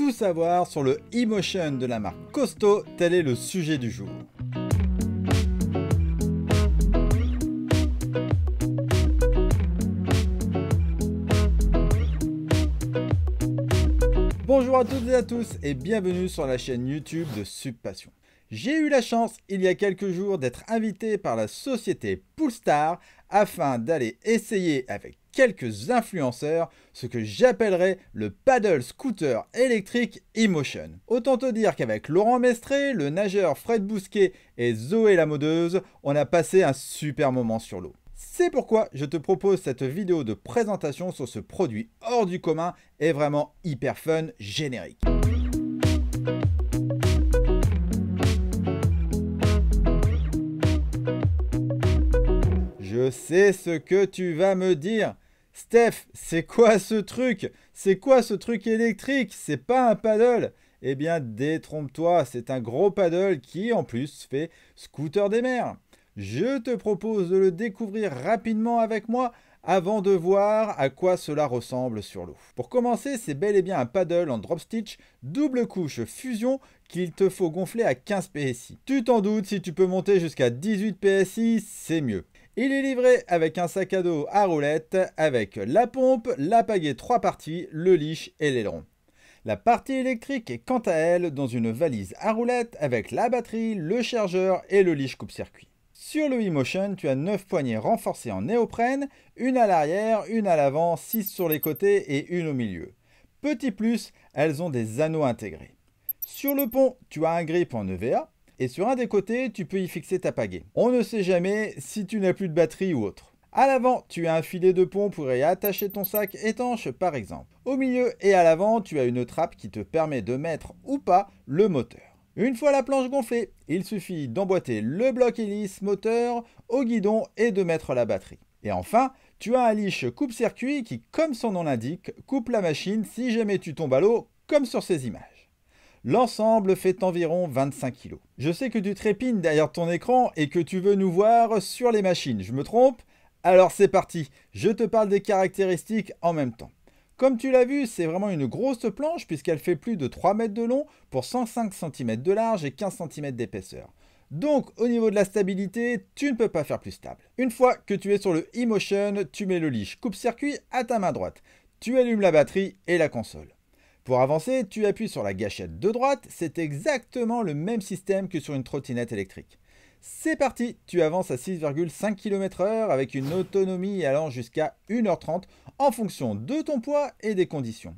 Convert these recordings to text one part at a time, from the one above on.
tout savoir sur le e-motion de la marque Costo, tel est le sujet du jour. Bonjour à toutes et à tous et bienvenue sur la chaîne YouTube de Subpassion. J'ai eu la chance il y a quelques jours d'être invité par la société Poolstar afin d'aller essayer avec quelques influenceurs ce que j'appellerais le paddle scooter électrique e-motion. Autant te dire qu'avec Laurent Mestré, le nageur Fred Bousquet et Zoé la modeuse, on a passé un super moment sur l'eau. C'est pourquoi je te propose cette vidéo de présentation sur ce produit hors du commun et vraiment hyper fun générique. Je sais ce que tu vas me dire. Steph, c'est quoi ce truc? C'est quoi ce truc électrique? C'est pas un paddle? Eh bien, détrompe-toi, c'est un gros paddle qui en plus fait scooter des mers. Je te propose de le découvrir rapidement avec moi avant de voir à quoi cela ressemble sur l'eau. Pour commencer, c'est bel et bien un paddle en drop stitch double couche fusion qu'il te faut gonfler à 15 PSI. Tu t'en doutes, si tu peux monter jusqu'à 18 PSI, c'est mieux. Il est livré avec un sac à dos à roulettes avec la pompe, la pagaie 3 parties, le leash et l'aileron. La partie électrique est quant à elle dans une valise à roulettes avec la batterie, le chargeur et le leash coupe-circuit. Sur le e-motion, tu as 9 poignées renforcées en néoprène, une à l'arrière, une à l'avant, 6 sur les côtés et une au milieu. Petit plus, elles ont des anneaux intégrés. Sur le pont, tu as un grip en EVA et sur un des côtés, tu peux y fixer ta pagaie. On ne sait jamais si tu n'as plus de batterie ou autre. À l'avant, tu as un filet de pont pour y attacher ton sac étanche par exemple. Au milieu et à l'avant, tu as une trappe qui te permet de mettre ou pas le moteur. Une fois la planche gonflée, il suffit d'emboîter le bloc hélice moteur au guidon et de mettre la batterie. Et enfin, tu as un leash coupe-circuit qui, comme son nom l'indique, coupe la machine si jamais tu tombes à l'eau, comme sur ces images. L'ensemble fait environ 25 kg. Je sais que tu trépignes derrière ton écran et que tu veux nous voir sur les machines. Je me trompe? Alors c'est parti, je te parle des caractéristiques en même temps. Comme tu l'as vu, c'est vraiment une grosse planche puisqu'elle fait plus de 3 mètres de long pour 105 cm de large et 15 cm d'épaisseur. Donc au niveau de la stabilité, tu ne peux pas faire plus stable. Une fois que tu es sur le e-motion, tu mets le leash coupe-circuit à ta main droite. Tu allumes la batterie et la console. Pour avancer, tu appuies sur la gâchette de droite, c'est exactement le même système que sur une trottinette électrique. C'est parti, tu avances à 6,5 km/h avec une autonomie allant jusqu'à 1h30 en fonction de ton poids et des conditions.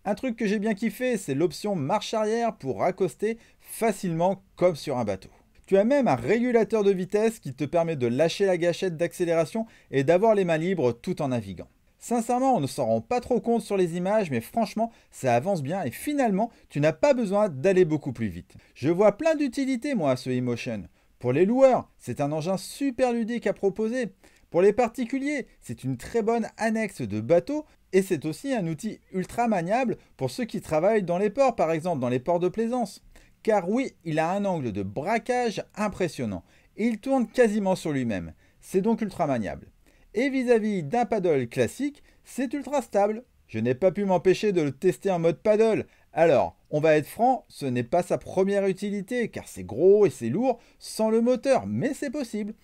Un truc que j'ai bien kiffé, c'est l'option marche arrière pour accoster facilement comme sur un bateau. Tu as même un régulateur de vitesse qui te permet de lâcher la gâchette d'accélération et d'avoir les mains libres tout en naviguant. Sincèrement, on ne s'en rend pas trop compte sur les images, mais franchement, ça avance bien et finalement, tu n'as pas besoin d'aller beaucoup plus vite. Je vois plein d'utilités moi à ce e-motion. Pour les loueurs, c'est un engin super ludique à proposer. Pour les particuliers, c'est une très bonne annexe de bateau et c'est aussi un outil ultra maniable pour ceux qui travaillent dans les ports, par exemple dans les ports de plaisance. Car oui, il a un angle de braquage impressionnant et il tourne quasiment sur lui-même. C'est donc ultra maniable. Et vis-à-vis d'un paddle classique, c'est ultra stable. Je n'ai pas pu m'empêcher de le tester en mode paddle. Alors, on va être franc, ce n'est pas sa première utilité car c'est gros et c'est lourd sans le moteur, mais c'est possible.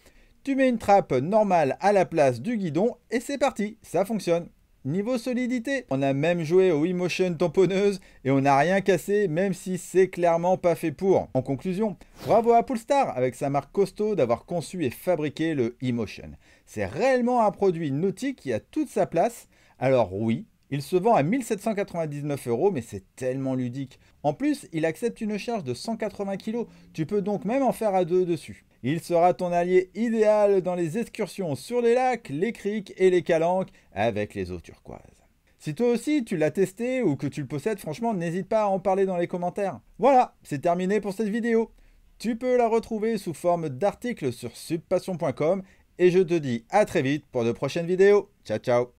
Tu mets une trappe normale à la place du guidon et c'est parti, ça fonctionne. Niveau solidité, on a même joué au e-motion tamponneuse et on n'a rien cassé même si c'est clairement pas fait pour. En conclusion, bravo à Poolstar avec sa marque Costo d'avoir conçu et fabriqué le e-motion. C'est réellement un produit nautique qui a toute sa place. Alors oui, il se vend à 1799 €, mais c'est tellement ludique. En plus, il accepte une charge de 180 kg. Tu peux donc même en faire à deux dessus. Il sera ton allié idéal dans les excursions sur les lacs, les criques et les calanques avec les eaux turquoises. Si toi aussi tu l'as testé ou que tu le possèdes, franchement, n'hésite pas à en parler dans les commentaires. Voilà, c'est terminé pour cette vidéo. Tu peux la retrouver sous forme d'article sur subpassion.com et je te dis à très vite pour de prochaines vidéos. Ciao, ciao!